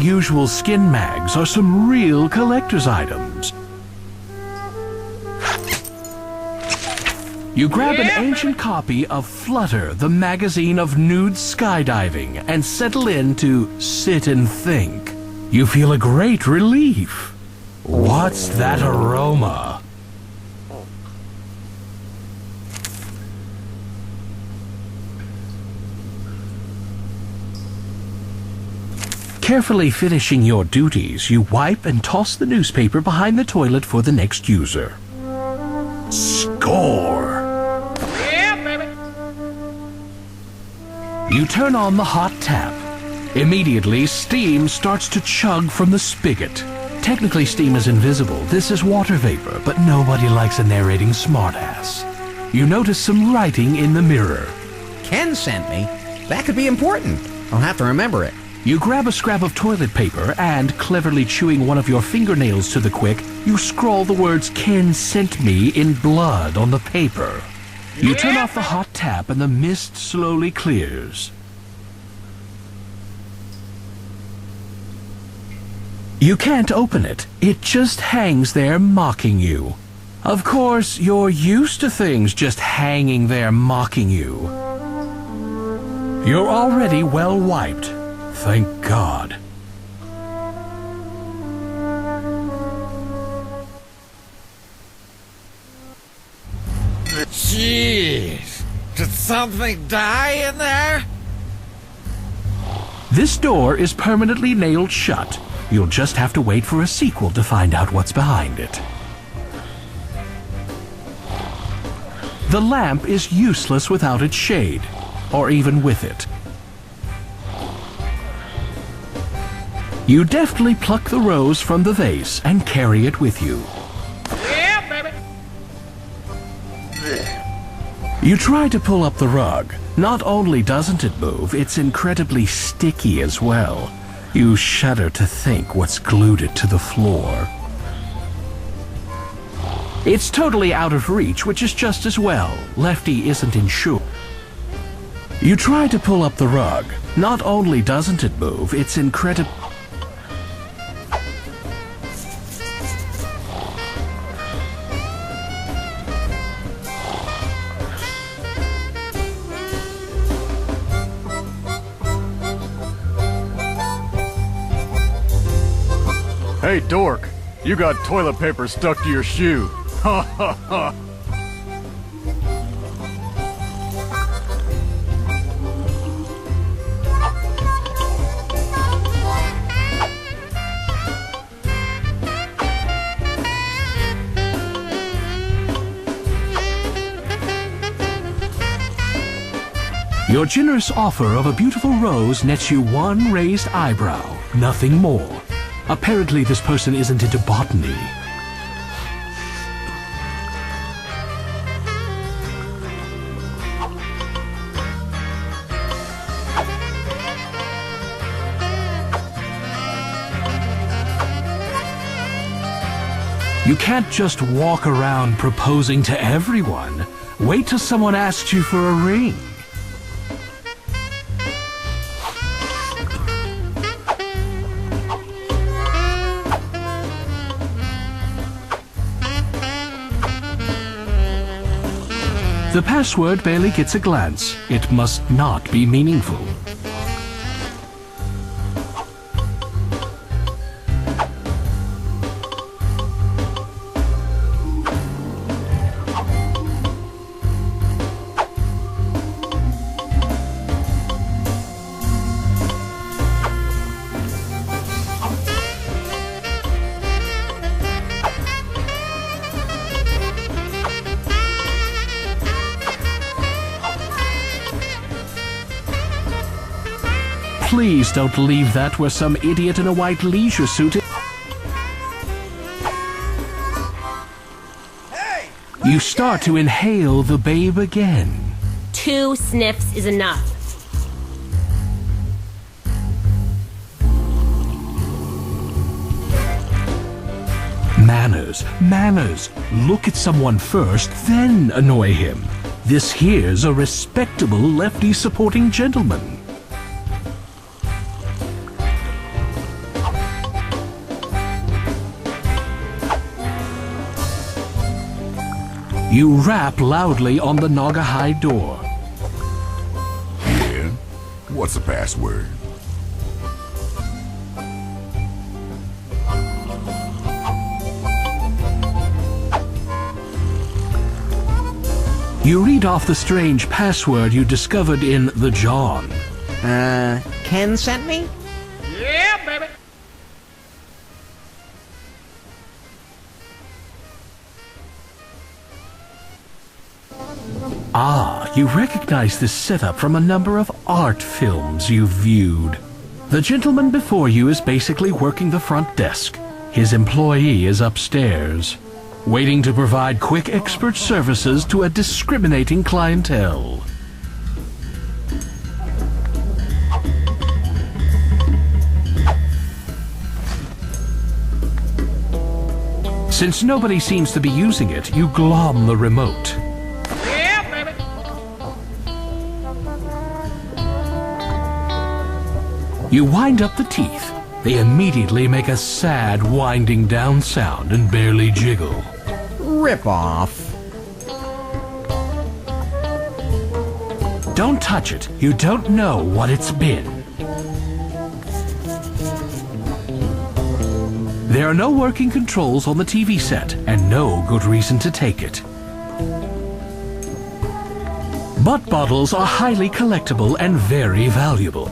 Usual skin mags are some real collector's items. You grab an ancient copy of Flutter, the magazine of nude skydiving, and settle in to sit and think. You feel a great relief. What's that aroma? Carefully finishing your duties, you wipe and toss the newspaper behind the toilet for the next user. Score! Yeah, baby. You turn on the hot tap. Immediately, steam starts to chug from the spigot. Technically, steam is invisible. This is water vapor, but nobody likes a narrating smartass. You notice some writing in the mirror. Ken sent me. That could be important. I'll have to remember it. You grab a scrap of toilet paper and, cleverly chewing one of your fingernails to the quick, you scrawl the words "Ken sent me" in blood on the paper. You turn off the hot tap and the mist slowly clears. You can't open it. It just hangs there mocking you. Of course, you're used to things just hanging there mocking you. You're already well wiped. Thank God. Jeez. Did something die in there? This door is permanently nailed shut. You'll just have to wait for a sequel to find out what's behind it. The lamp is useless without its shade, or even with it. You deftly pluck the rose from the vase and carry it with you. Yeah, baby. You try to pull up the rug. Not only doesn't it move, it's incredibly sticky as well. You shudder to think what's glued it to the floor. It's totally out of reach, which is just as well. Lefty isn't insured. You try to pull up the rug. Not only doesn't it move, it's incredible. Hey, dork, you got toilet paper stuck to your shoe. Ha ha ha. Your generous offer of a beautiful rose nets you one raised eyebrow, nothing more. Apparently this person isn't into botany. You can't just walk around proposing to everyone. Wait till someone asks you for a ring. The password barely gets a glance. It must not be meaningful. Please don't leave that where some idiot in a white leisure suit is. You start to inhale the babe again. 2 sniffs is enough. Manners, manners. Look at someone first, then annoy him. This here's a respectable lefty supporting gentleman. You rap loudly on the Naugahyde door. Yeah? What's the password? You read off the strange password you discovered in the John. Ken sent me? Yeah, baby. Ah, you recognize this setup from a number of art films you've viewed. The gentleman before you is basically working the front desk. His employee is upstairs, waiting to provide quick expert services to a discriminating clientele. Since nobody seems to be using it, you glom the remote. Yeah, baby. You wind up the teeth. They immediately make a sad winding down sound and barely jiggle. Rip off. Don't touch it. You don't know what it's been. There are no working controls on the TV set, and no good reason to take it. Butt bottles are highly collectible and very valuable.